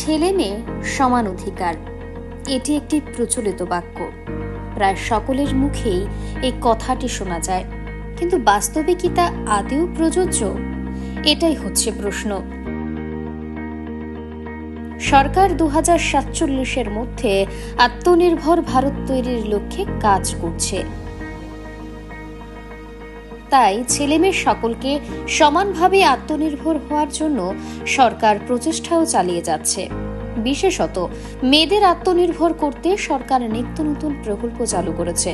ছেলে মেয়ে সমান অধিকার, এটি একটি প্রচলিত বাক্য। প্রায় সকলের মুখেই এই কথাটি শোনা যায়, কিন্তু বাস্তবে কি তা আদৌ প্রযোজ্য? এটাই হচ্ছে প্রশ্ন। সরকার 2047-এর মধ্যে আত্মনির্ভর ভারত তৈরির লক্ষ্যে কাজ করছে। তাই ছেলেমেয়ে সকলকে সমানভাবে আত্মনির্ভর হওয়ার জন্য সরকার প্রচেষ্টাও চালিয়ে যাচ্ছে। বিশেষত মেয়েদের আত্মনির্ভর করতে সরকার নিত্য নতুন প্রকল্প চালু করেছে।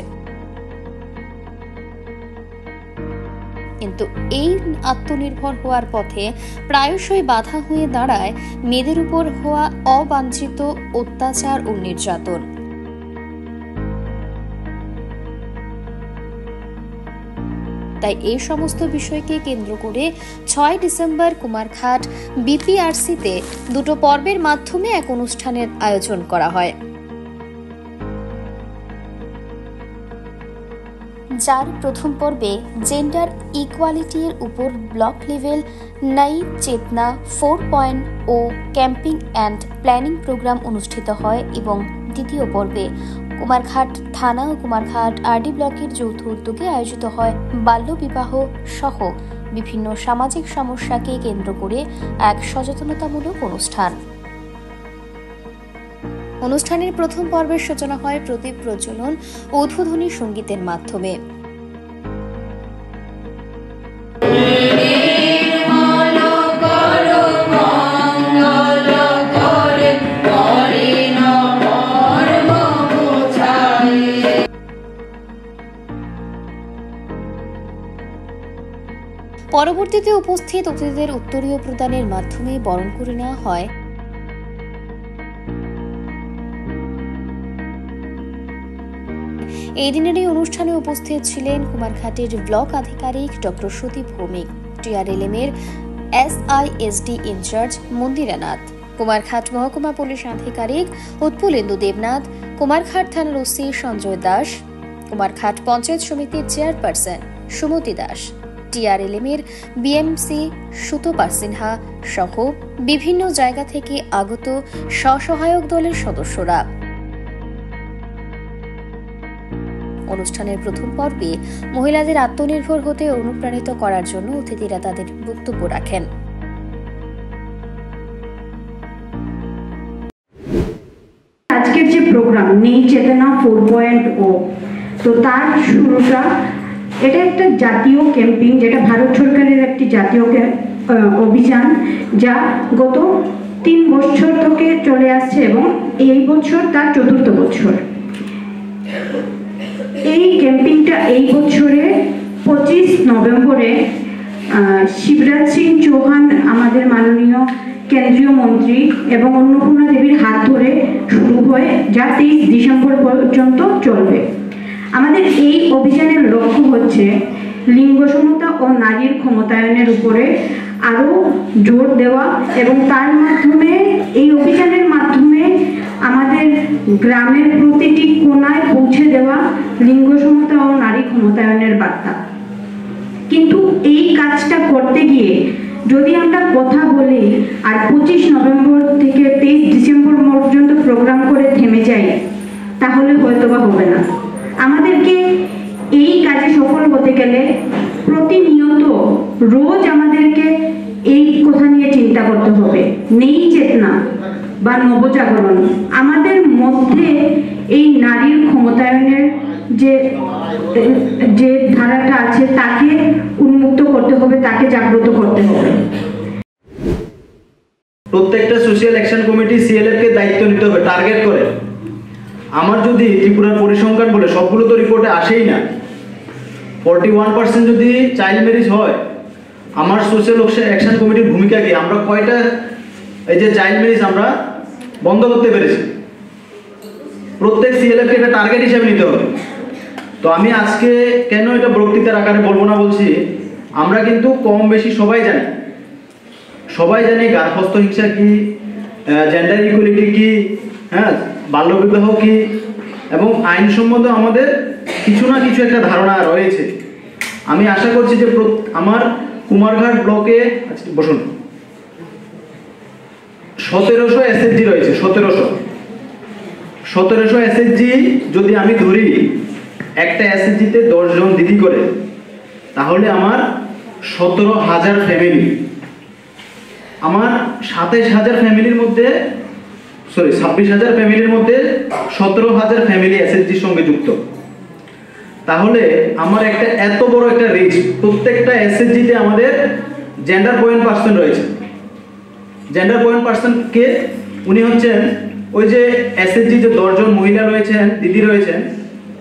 কিন্তু এই আত্মনির্ভর হওয়ার পথে প্রায়শই বাধা হয়ে দাঁড়ায় মেয়েদের উপর হওয়া অবাঞ্ছিত অত্যাচার ও নির্যাতন। তাই এই সমস্ত বিষয়কে কেন্দ্র করে 6 ডিসেম্বর কুমারঘাট বিপিআরসিতে দুটো পর্বের মাধ্যমে এক অনুষ্ঠানের আয়োজন করা হয়, যার প্রথম পর্বে জেন্ডার ইকুয়ালিটির উপর ব্লক লেভেল নই চেতনা 4.0 ক্যাম্পিং অ্যান্ড প্ল্যানিং প্রোগ্রাম অনুষ্ঠিত হয় এবং দ্বিতীয় পর্বে কুমারঘাট থানা ও কুমারঘাট আরডি ব্লকের যৌথ উদ্যোগে আয়োজিত হয় বাল্যবিবাহ সহ বিভিন্ন সামাজিক সমস্যাকে কেন্দ্র করে এক সচেতনতামূলক অনুষ্ঠান। অনুষ্ঠানের প্রথম পর্বের সূচনা হয় প্রদীপ প্রজ্বলন ও উদ্বোধনী সঙ্গীতের মাধ্যমে। পরবর্তীতে উপস্থিত অতিথিদের উত্তরীয় প্রদানের মাধ্যমে বরণ করে নেওয়া হয়। এই দিনের এই অনুষ্ঠানে উপস্থিত ছিলেন কুমারঘাটের ব্লক আধিকারিক ডক্টর সতীপ ভৌমিক, টিআরএলএম এর SISD ইনচার্জ মন্দিরা নাথ, কুমারঘাট মহকুমা পুলিশ আধিকারিক উৎপলেন্দু দেবনাথ, কুমারঘাট থানার ওসি সঞ্জয় দাস, কুমারঘাট পঞ্চায়েত সমিতির চেয়ারপারসন সুমতি দাস, টিআরএলএম এর বিএমসি সুতপা সিনহা সহ বিভিন্ন জায়গা থেকে আগত স্বসহায়ক দলের সদস্যরা। অনুষ্ঠানের প্রথম পর্বে মহিলাদের আত্মনির্ভর হতে অনুপ্রাণিত করার জন্য অতিথিরা তাদের বক্তব্য রাখেন। আজকের যে প্রোগ্রাম নেই চেতনা 4.0, তো তার শুরুটা, এটা একটা জাতীয় ক্যাম্পিং, যেটা ভারত সরকারের একটি জাতীয় অভিযান, যা গত 3 বছর থেকে চলে আসছে এবং এই বছর তার 4র্থ বছর। এই ক্যাম্পিংটা এই বছরে 25 নভেম্বরে শিবরাজ সিং চৌহান আমাদের মাননীয় কেন্দ্রীয় মন্ত্রী এবং অন্নপূর্ণা দেবীর হাত ধরে শুরু হয়, যা 23 ডিসেম্বর পর্যন্ত চলবে। আমাদের এই অভিযানের লক্ষ্য হচ্ছে লিঙ্গ সমতা ও নারীর ক্ষমতায়নের উপরে আরো জোর দেওয়া এবং তার মাধ্যমে এই অভিযানের মাধ্যমে আমাদের গ্রামের প্রতিটি কোণায় পৌঁছে দেওয়া লিঙ্গ সমতা ও নারী ক্ষমতায়নের বার্তা। কিন্তু এই কাজটা করতে গিয়ে যদি আমরা কথা বলি আর 25 নভেম্বর থেকে 23 ডিসেম্বর পর্যন্ত প্রোগ্রাম করে থেমে যাই, তাহলে হয়তোবা হবে না। আমাদেরকে এই কাজে সফল হতে গেলে প্রতিনিয়ত রোজ আমাদেরকে এই কথা নিয়ে চিন্তা করতে হবে। নেই চেতনা বা নবজাগরণ, আমাদের মধ্যে এই নারীর ক্ষমতায়নের যে ধারাটা আছে তাকে উন্মুক্ত করতে হবে, তাকে জাগ্রত করতে হবে। প্রত্যেকটা সোশ্যাল অ্যাকশন কমিটি CLF কে দায়িত্ব নিতে হবে টার্গেট করে। আমার যদি ত্রিপুরার পরিসংখ্যান বলে, সবগুলো তো রিপোর্টে আসেই না, 41% যদি চাইল্ড ম্যারেজ হয়, আমার সোশ্যাল অ্যাকশন কমিটির ভূমিকা কি? আমরা কয়টা এই যে চাইল্ড ম্যারেজ আমরা বন্ধ করতে পেরেছি? প্রত্যেক CLF কে এটা টার্গেট হিসেবে নিতে হবে। তো আমি আজকে কেন এটা বক্তৃতার আকারে বলবো না বলছি, আমরা কিন্তু কম বেশি সবাই জানি গার্হস্থ্য হিংসা কি, জেন্ডার ইকুয়ালিটি কি, হ্যাঁ, বাল্যবিবাহ কি, এবং আইনসম্মত আমাদের কিছু না কিছু একটা ধারণা রয়েছে। আমি আশা করছি যে আমার কুমারঘাট ব্লকে বসুন 1700 এসএসজি রয়েছে। 1700 এসএসজি যদি আমি ধরি, একটা এসএসজিতে 10 জন দিদি করে, তাহলে আমার 17,000 ফ্যামিলি, আমার 27,000 ফ্যামিলির মধ্যে 26,000 ফ্যামিলির মধ্যে 17,000 ফ্যামিলি এসএসজির সঙ্গে যুক্ত। তাহলে আমার একটা এত বড় একটা রিচ, প্রত্যেকটা এসএসজিতে আমাদের জেন্ডার পয়েন্ট পার্সন রয়েছে। জেন্ডার পয়েন্ট পার্সন কে? উনি হচ্ছেন ওই যে এসএসজি যে 10 জন মহিলা রয়েছেন, দিদি রয়েছেন,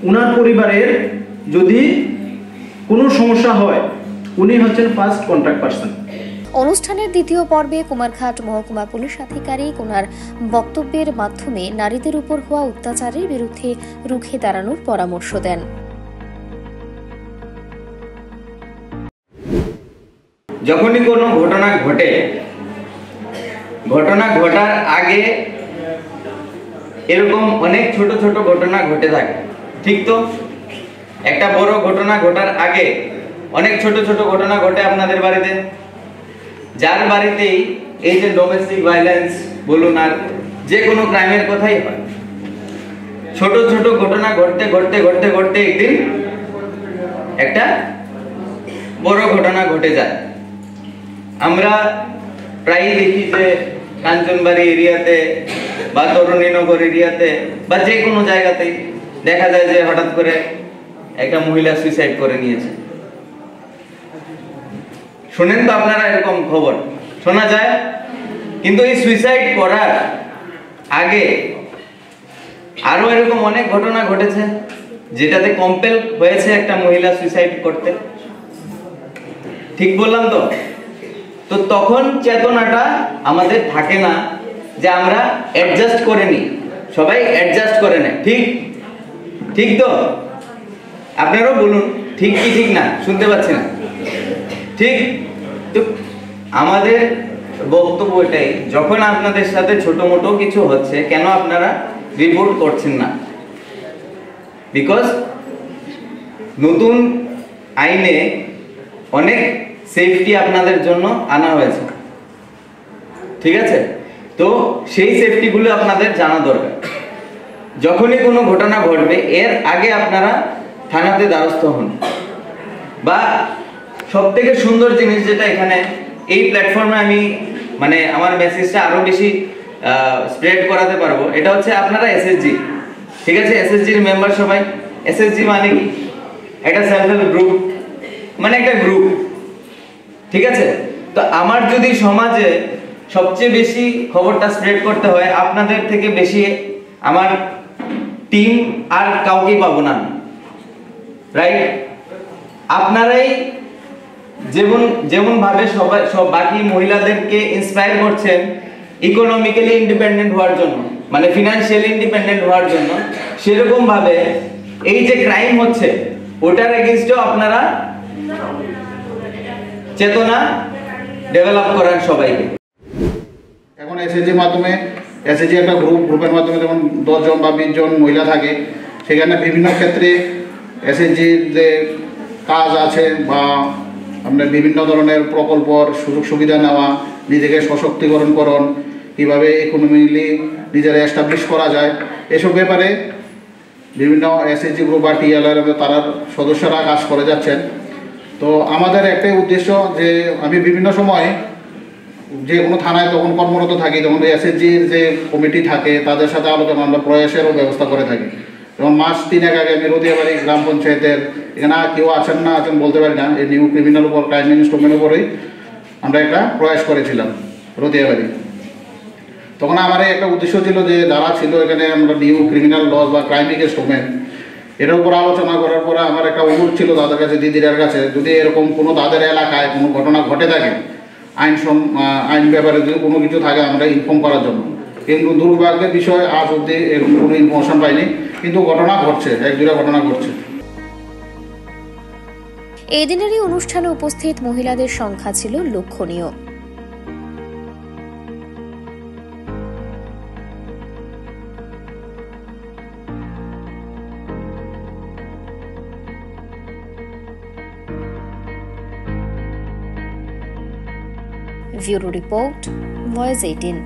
উনার পরিবারের যদি কোনো সমস্যা হয়, উনি হচ্ছেন ফার্স্ট কন্টাক্ট পার্সন। অনুষ্ঠানের দ্বিতীয় পর্বে কুমারঘাট মহকুমা পুলিশ আধিকারিক ওনার বক্তব্যের মাধ্যমে নারীদের উপর হওয়া অত্যাচারের বিরুদ্ধে রুখে দাঁড়ানোর পরামর্শ দেন। যখনই কোনো ঘটনা ঘটে, ঘটনা ঘটার আগে এরকম অনেক ছোট ছোট ঘটনা ঘটে থাকে, ঠিক তো? একটা বড় ঘটনা ঘটার আগে অনেক ছোট ছোট ঘটনা ঘটে আপনাদের বাড়িতে। যার বাড়িতেই এই যে ডোমেস্টিক ভায়োলেন্স বলুন আর যে কোনো ক্রাইমের কথাই হয়, ছোট ছোট ঘটনা ঘটতে ঘটতে ঘটতে ঘটতে একদিন একটা বড় ঘটনা ঘটে যায়। আমরা প্রায়ই দেখি যে কাঞ্চনবাড়ি এরিয়াতে বা তরুণীনগর এরিয়াতে বা যে কোনো জায়গাতেই দেখা যায় যে হঠাৎ করে একটা মহিলা সুইসাইড করে নিয়েছে। শুনেন তো আপনারা এরকম খবর শোনা যায়, কিন্তু এই সুইসাইড করার আগে আরো এরকম অনেক ঘটনা ঘটেছে যেটাতে কম্পেল হয়েছে একটা মহিলা সুইসাইড করতে। ঠিক বললাম তো? তো তখন চেতনাটা আমাদের থাকে না যে আমরা অ্যাডজাস্ট করে নিই, সবাই অ্যাডজাস্ট করে নেয়। ঠিক ঠিক তো? আপনারাও বলুন ঠিক কি ঠিক না, শুনতে পাচ্ছি না। ঠিক তো আমাদের বক্তব্য এটাই, যখন আপনাদের সাথে ছোট মোটো কিছু হচ্ছে, কেন আপনারা রিপোর্ট করছেন না? বিকজ নতুন আইনে অনেক সেফটি আপনাদের জন্য আনা হয়েছে, ঠিক আছে? তো সেই সেফটিগুলো আপনাদের জানা দরকার। যখনই কোনো ঘটনা ঘটবে এর আগে আপনারা থানাতে দ্বারস্থ হন। বা সবথেকে সুন্দর জিনিস যেটা এখানে এই প্ল্যাটফর্মে আমি মানে আমার মেসেজটা আরো বেশি স্প্রেড করাতে পারবো, এটা হচ্ছে আপনারা এসএসজি, ঠিক আছে? এসএসজির মেম্বার সবাই। এসএসজি মানে কি? একটা সেলফ হেল্প গ্রুপ, মানে একটা গ্রুপ, ঠিক আছে? তো আমার যদি সমাজে সবচেয়ে বেশি খবরটা স্প্রেড করতে হয়, আপনাদের থেকে বেশি আমার টিম আর কাউকেই পাবো না, রাইট? আপনারাই যেমন ভাবে সব বাকি মহিলাদেরকে ইন্সপায়ার করছেন ইকোনমিক্যালি ইন্ডিপেন্ডেন্ট হওয়ার জন্য, মানে ফিনান্সিয়ালি ইন্ডিপেন্ডেন্ট হওয়ার জন্য, সেরকম ভাবে এই যে ক্রাইম হচ্ছে ওটার এগেইনস্টেও আপনারা চেতনা ডেভেলপ করার সবাইকে। এখন এসএসজির মাধ্যমে, এসএসজি একটা গ্রুপের মাধ্যমে যেমন 10 জন বা 20 জন মহিলা থাকে, সেখানে বিভিন্ন ক্ষেত্রে এসএসজির যে কাজ আছে বা আপনার বিভিন্ন ধরনের প্রকল্পর সুযোগ সুবিধা নেওয়া, নিজেকে সশক্তিকরণ, কীভাবে ইকোনমিক্যালি নিজেরা এস্টাবলিশ করা যায়, এসব ব্যাপারে বিভিন্ন এসএসজি গ্রুপ বা টিএলআর তারা সদস্যরা কাজ করে যাচ্ছেন। তো আমাদের একটাই উদ্দেশ্য যে আমি বিভিন্ন সময় যে কোনো থানায় তখন কর্মরত থাকি, তখন এসএসজির যে কমিটি থাকে তাদের সাথে আলোচনা, আমরা প্রয়াসেরও ব্যবস্থা করে থাকি। যেমন মাস 3 আগে আমি রদিয়াবাড়ি গ্রাম পঞ্চায়েতের, এখানে কেউ আছেন না আছেন বলতে পারি না, এই নিউ ক্রিমিনাল উপর ক্রাইম ইনস্ট্রুমেন্টের উপরেই আমরা একটা প্রয়াস করেছিলাম রদিয়াবাড়ি। তখন আমার একটা উদ্দেশ্য ছিল যে যারা ছিল এখানে আমরা নিউ ক্রিমিনাল লস বা ক্রাইম ইনস্ট্রুমেন্ট এটার উপর আলোচনা করার পরে আমার একটা অনুরোধ ছিল তাদের কাছে, দিদিদের কাছে, যদি এরকম কোনো তাদের এলাকায় কোনো ঘটনা ঘটে থাকে, আইন ব্যাপারে যদি কোনো কিছু থাকে আমরা ইনফর্ম করার জন্য। কিন্তু দুর্ভাগ্যের বিষয় আজ অবধি এরকম কোনো ইনফরমেশন পাইনি, কিন্তু ঘটনা ঘটছে, 1-2টা ঘটনা ঘটছে। এই দিনেরই অনুষ্ঠানে উপস্থিত মহিলাদের সংখ্যা ছিল লক্ষণীয়। Bureau report, voice 18।